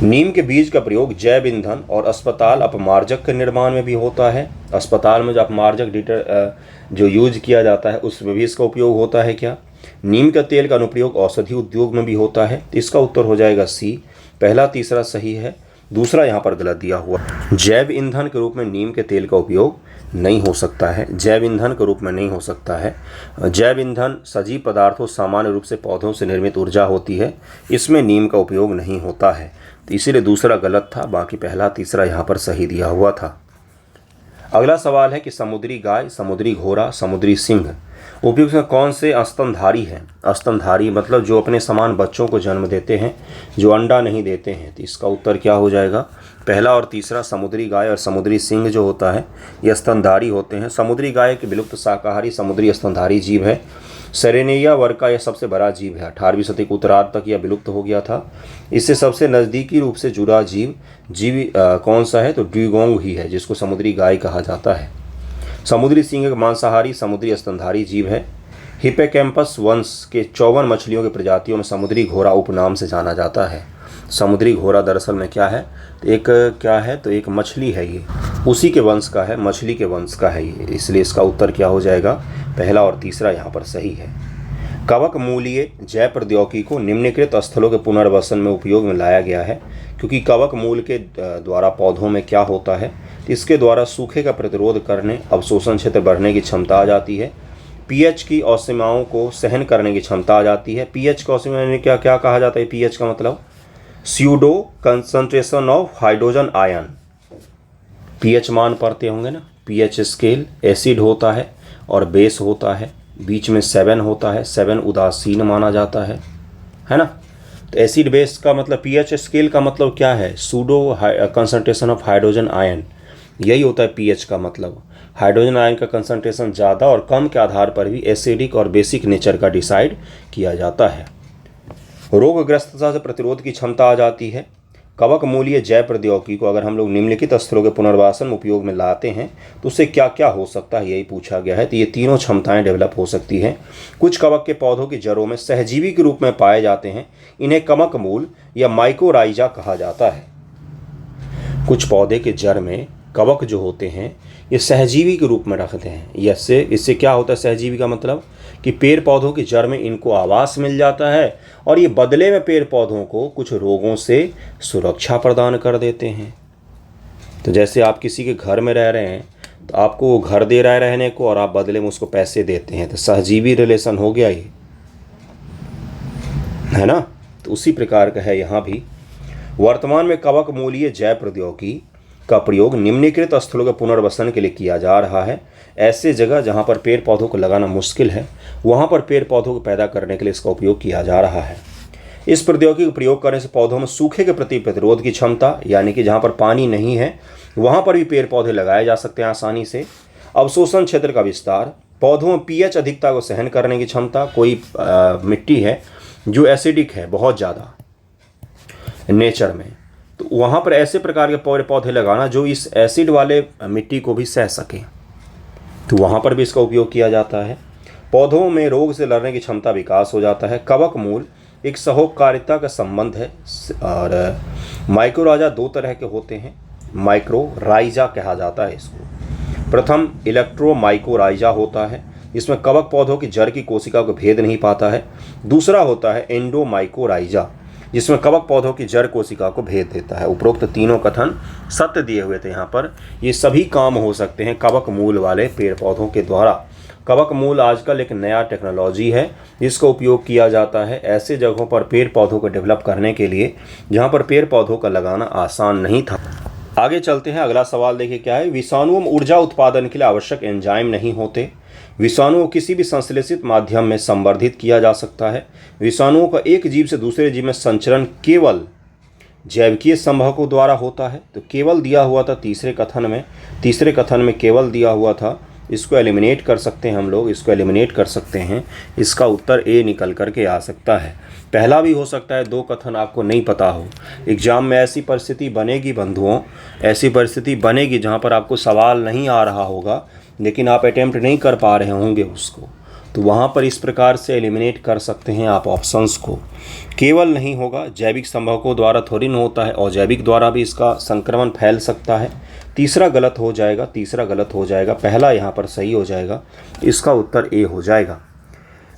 नीम के बीज का प्रयोग जैव ईंधन और अस्पताल अपमार्जक के निर्माण में भी होता है। अस्पताल में जो अपमार्जक जो यूज किया जाता है उसमें भी इसका उपयोग होता है क्या। नीम का तेल का अनुप्रयोग औषधि उद्योग में भी होता है। इसका उत्तर हो जाएगा सी। पहला तीसरा सही है, दूसरा यहाँ पर गलत दिया हुआ। जैव ईंधन के रूप में नीम के तेल का उपयोग नहीं हो सकता है, जैव ईंधन के रूप में नहीं हो सकता है। जैव ईंधन सजीव पदार्थों सामान्य रूप से पौधों से निर्मित ऊर्जा होती है, इसमें नीम का उपयोग नहीं होता है, तो इसीलिए दूसरा गलत था। बाकी पहला तीसरा यहाँ पर सही दिया हुआ था। अगला सवाल है कि समुद्री गाय, समुद्री घोड़ा, समुद्री सिंह उपयुक्त में कौन से स्तनधारी हैं। स्तनधारी मतलब जो अपने समान बच्चों को जन्म देते हैं, जो अंडा नहीं देते हैं। तो इसका उत्तर क्या हो जाएगा, पहला और तीसरा। समुद्री गाय और समुद्री सिंह जो होता है ये स्तनधारी होते हैं। समुद्री गाय के विलुप्त शाकाहारी समुद्री स्तनधारी जीव है। सेरेनिया वर्ग का यह सबसे बड़ा जीव है। 18वीं सदी के उत्तरार्ध तक यह विलुप्त हो गया था। इससे सबसे नज़दीकी रूप से जुड़ा जीव कौन सा है, तो ड्यूगोंग ही है, जिसको समुद्री गाय कहा जाता है। समुद्री सिंह मांसाहारी समुद्री स्तनधारी जीव है। हिप्पोकैम्पस वंश के 54 मछलियों की प्रजातियों में समुद्री घोड़ा उपनाम से जाना जाता है। समुद्री घोड़ा दरअसल में क्या है, तो एक मछली है, ये उसी के वंश का है, मछली के वंश का है ये, इसलिए इसका उत्तर क्या हो जाएगा, पहला और तीसरा यहाँ पर सही है। कवक मूलीय जैव प्रौद्योगिकी को निम्नलिखित स्थलों के पुनर्वसन में उपयोग में लाया गया है, क्योंकि कवक मूल के द्वारा पौधों में क्या होता है, इसके द्वारा सूखे का प्रतिरोध करने, अवशोषण क्षेत्र बढ़ने की क्षमता आ जाती है। पीएच की असीमाओं को सहन करने की क्षमता आ जाती है। पीएच का असीमा क्या क्या कहा जाता है, पीएच का मतलब pseudo concentration of hydrogen ion. PH मान पढ़ते होंगे ना, पीएच स्केल एसिड होता है और बेस होता है, बीच में 7 होता है, 7 उदासीन माना जाता है ना। तो एसिड बेस का मतलब, पीएच स्केल का मतलब क्या है, pseudo concentration of hydrogen ion, यही होता है पीएच का मतलब। हाइड्रोजन आयन का कंसंट्रेशन ज़्यादा और कम के आधार पर भी एसिडिक और बेसिक नेचर का डिसाइड किया जाता है। रोगग्रस्तता से प्रतिरोध की क्षमता आ जाती है। कवक मूलीय जैव प्रौद्योगिकी को अगर हम लोग निम्नलिखित स्थलों के पुनर्वासन उपयोग में लाते हैं तो उससे क्या क्या हो सकता है, यही पूछा गया है। तो ये तीनों क्षमताएं डेवलप हो सकती हैं। कुछ कवक के पौधों की जड़ों में सहजीवी के रूप में पाए जाते हैं, इन्हें कवक मूल या माइकोराइजा कहा जाता है। कुछ पौधे के जड़ में कवक जो होते हैं ये सहजीवी के रूप में रखते हैं। इससे क्या होता है, सहजीवी का मतलब कि पेड़ पौधों की जड़ में इनको आवास मिल जाता है और ये बदले में पेड़ पौधों को कुछ रोगों से सुरक्षा प्रदान कर देते हैं। तो जैसे आप किसी के घर में रह रहे हैं तो आपको वो घर दे रहा है रहने को और आप बदले में उसको पैसे देते हैं, तो सहजीवी रिलेशन हो गया ये, है ना। तो उसी प्रकार का है यहाँ भी। वर्तमान में कवक मूलीय जैव प्रौद्योगिकी का प्रयोग निम्नलिखित स्थलों के पुनर्वसन के लिए किया जा रहा है। ऐसे जगह जहाँ पर पेड़ पौधों को लगाना मुश्किल है, वहाँ पर पेड़ पौधों को पैदा करने के लिए इसका उपयोग किया जा रहा है। इस प्रौद्योगिकी का प्रयोग करने से पौधों में सूखे के प्रति प्रतिरोध की क्षमता, यानी कि जहाँ पर पानी नहीं है वहाँ पर भी पेड़ पौधे लगाए जा सकते हैं आसानी से। अवशोषण क्षेत्र का विस्तार, पौधों में पीएच अधिकता को सहन करने की क्षमता। कोई मिट्टी है जो एसिडिक है बहुत ज़्यादा नेचर में, तो वहाँ पर ऐसे प्रकार के पौधे लगाना जो इस एसिड वाले मिट्टी को भी सह सके, तो वहाँ पर भी इसका उपयोग किया जाता है। पौधों में रोग से लड़ने की क्षमता विकास हो जाता है। कवक मूल एक सहोकारिता का संबंध है। और माइक्रोराइजा 2 तरह के होते हैं, माइक्रोराइजा कहा जाता है इसको। प्रथम इलेक्ट्रोमाइकोराइजा होता है, इसमें कवक पौधों की जड़ की कोशिका को भेद नहीं पाता है। दूसरा होता है एंडोमाइकोराइजा, जिसमें कवक पौधों की जड़ कोशिका को भेद देता है। उपरोक्त तीनों कथन सत्य दिए हुए थे यहाँ पर। ये सभी काम हो सकते हैं कवक मूल वाले पेड़ पौधों के द्वारा। कवक मूल आजकल एक नया टेक्नोलॉजी है जिसका उपयोग किया जाता है ऐसे जगहों पर पेड़ पौधों को डेवलप करने के लिए जहाँ पर पेड़ पौधों का लगाना आसान नहीं था। आगे चलते हैं, अगला सवाल देखिए क्या है। विषाणुओं में ऊर्जा उत्पादन के लिए आवश्यक एंजाइम नहीं होते। विषाणुओं को किसी भी संश्लेषित माध्यम में संवर्धित किया जा सकता है। विषाणुओं का एक जीव से दूसरे जीव में संचरण केवल जैविकीय संभवकों द्वारा होता है। तो केवल दिया हुआ था तीसरे कथन में केवल दिया हुआ था इसको एलिमिनेट कर सकते हैं हम लोग, इसको एलिमिनेट कर सकते हैं। इसका उत्तर ए निकल कर के आ सकता है। पहला भी हो सकता है, दो कथन आपको नहीं पता हो। एग्ज़ाम में ऐसी परिस्थिति बनेगी बंधुओं, ऐसी परिस्थिति बनेगी जहाँ पर आपको सवाल नहीं आ रहा होगा लेकिन आप अटेम्प्ट नहीं कर पा रहे होंगे उसको, तो वहाँ पर इस प्रकार से एलिमिनेट कर सकते हैं आप ऑप्शंस को। केवल नहीं होगा, जैविक संभवकों द्वारा थोड़ी न होता है, और जैविक द्वारा भी इसका संक्रमण फैल सकता है। तीसरा गलत हो जाएगा, तीसरा गलत हो जाएगा, पहला यहाँ पर सही हो जाएगा। इसका उत्तर ए हो जाएगा।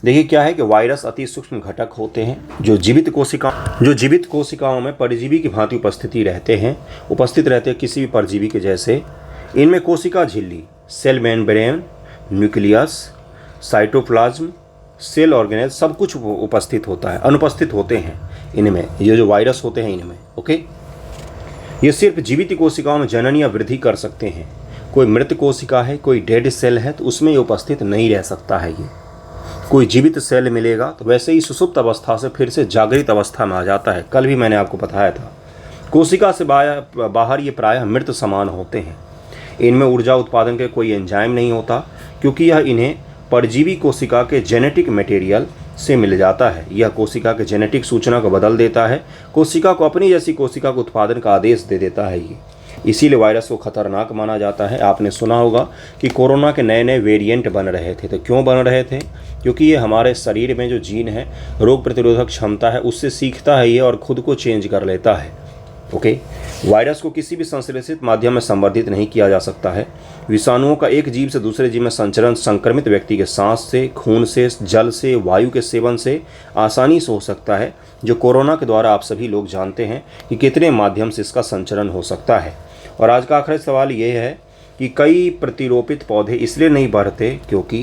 देखिए क्या है कि वायरस अति सूक्ष्म घटक होते हैं जो जीवित कोशिकाओं में परजीवी की भांति उपस्थित रहते हैं किसी भी परजीवी के जैसे। इनमें कोशिका झिल्ली, cell membrane, nucleus, cytoplasm, cell organelle सब कुछ उपस्थित होता है, अनुपस्थित होते हैं इनमें, ये जो वायरस होते हैं इनमें। ओके, ये सिर्फ जीवित कोशिकाओं में जनन या वृद्धि कर सकते हैं। कोई मृत कोशिका है, कोई डेड सेल है, तो उसमें ये उपस्थित नहीं रह सकता है। ये कोई जीवित सेल मिलेगा तो वैसे ही सुसुप्त अवस्था से फिर से जागृत अवस्था में आ जाता है। कल भी मैंने आपको बताया था। कोशिका से बाहर ये प्रायः मृत समान होते हैं। इनमें ऊर्जा उत्पादन के कोई एंजाइम नहीं होता क्योंकि यह इन्हें परजीवी कोशिका के जेनेटिक मटेरियल से मिल जाता है। यह कोशिका के जेनेटिक सूचना को बदल देता है, कोशिका को अपनी जैसी कोशिका को उत्पादन का आदेश दे देता है ये। इसीलिए वायरस को खतरनाक माना जाता है। आपने सुना होगा कि कोरोना के नए नए वेरिएंट बन रहे थे। तो क्यों बन रहे थे? क्योंकि ये हमारे शरीर में जो जीन है, रोग प्रतिरोधक क्षमता है, उससे सीखता है ये और खुद को चेंज कर लेता है। ओके, वायरस को किसी भी संश्लेषित माध्यम में संवर्धित नहीं किया जा सकता है। विषाणुओं का एक जीव से दूसरे जीव में संचरण संक्रमित व्यक्ति के सांस से, खून से, जल से, वायु के सेवन से आसानी से हो सकता है। जो कोरोना के द्वारा आप सभी लोग जानते हैं कि कितने माध्यम से इसका संचरण हो सकता है। और आज का आखिरी सवाल ये है कि कई प्रतिरोपित पौधे इसलिए नहीं बढ़ते क्योंकि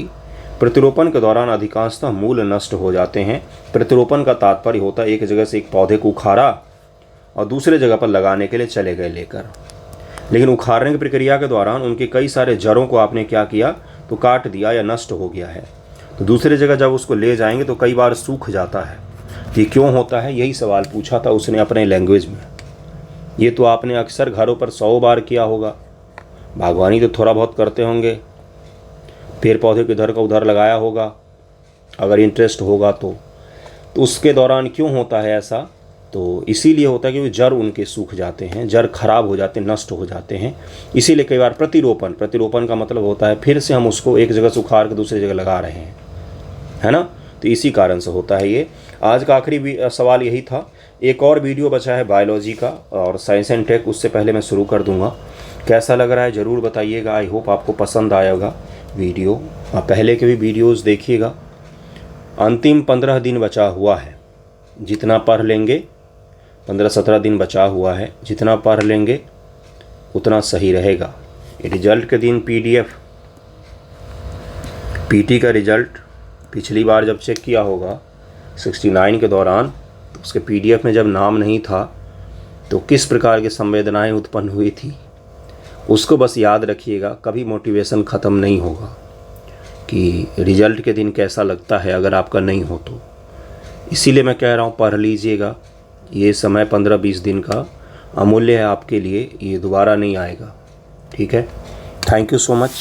प्रतिरोपण के दौरान अधिकांशतः मूल नष्ट हो जाते हैं। प्रतिरोपण का तात्पर्य होता है एक जगह से एक पौधे को उखाड़ा और दूसरे जगह पर लगाने के लिए चले गए लेकर, लेकिन उखाड़ने की प्रक्रिया के दौरान उनके कई सारे जड़ों को आपने क्या किया, तो काट दिया या नष्ट हो गया है। तो दूसरे जगह जब उसको ले जाएंगे तो कई बार सूख जाता है। ये क्यों होता है? यही सवाल पूछा था उसने अपने लैंग्वेज में। ये तो आपने अक्सर घरों पर 100 बार किया होगा। बागवानी तो थोड़ा बहुत करते होंगे, पेड़ पौधे को इधर का उधर लगाया होगा अगर इंटरेस्ट होगा तो उसके दौरान क्यों होता है ऐसा? तो इसीलिए होता है क्योंकि जड़ उनके सूख जाते हैं, जड़ खराब हो जाते हैं, नष्ट हो जाते हैं। इसीलिए कई बार प्रतिरोपण का मतलब होता है फिर से हम उसको एक जगह से उखाड़ के दूसरी जगह लगा रहे हैं, है ना। तो इसी कारण से होता है ये। आज का आखिरी सवाल यही था। एक और वीडियो बचा है बायोलॉजी का और साइंस एंड टेक, उससे पहले मैं शुरू कर दूंगा। कैसा लग रहा है ज़रूर बताइएगा। आई होप आपको पसंद आएगा वीडियो। आप पहले के भी वीडियोस देखिएगा। अंतिम 15 दिन बचा हुआ है, जितना पढ़ लेंगे, 15-17 दिन बचा हुआ है, जितना पढ़ लेंगे उतना सही रहेगा। रिजल्ट के दिन पीटी का रिजल्ट पिछली बार जब चेक किया होगा 69 के दौरान, तो उसके PDF में जब नाम नहीं था तो किस प्रकार की संवेदनाएं उत्पन्न हुई थी, उसको बस याद रखिएगा। कभी मोटिवेशन ख़त्म नहीं होगा कि रिजल्ट के दिन कैसा लगता है अगर आपका नहीं हो तो। इसीलिए मैं कह रहा हूँ पढ़ लीजिएगा। ये समय 15-20 दिन का अमूल्य है आपके लिए, ये दोबारा नहीं आएगा। ठीक है, थैंक यू सो मच।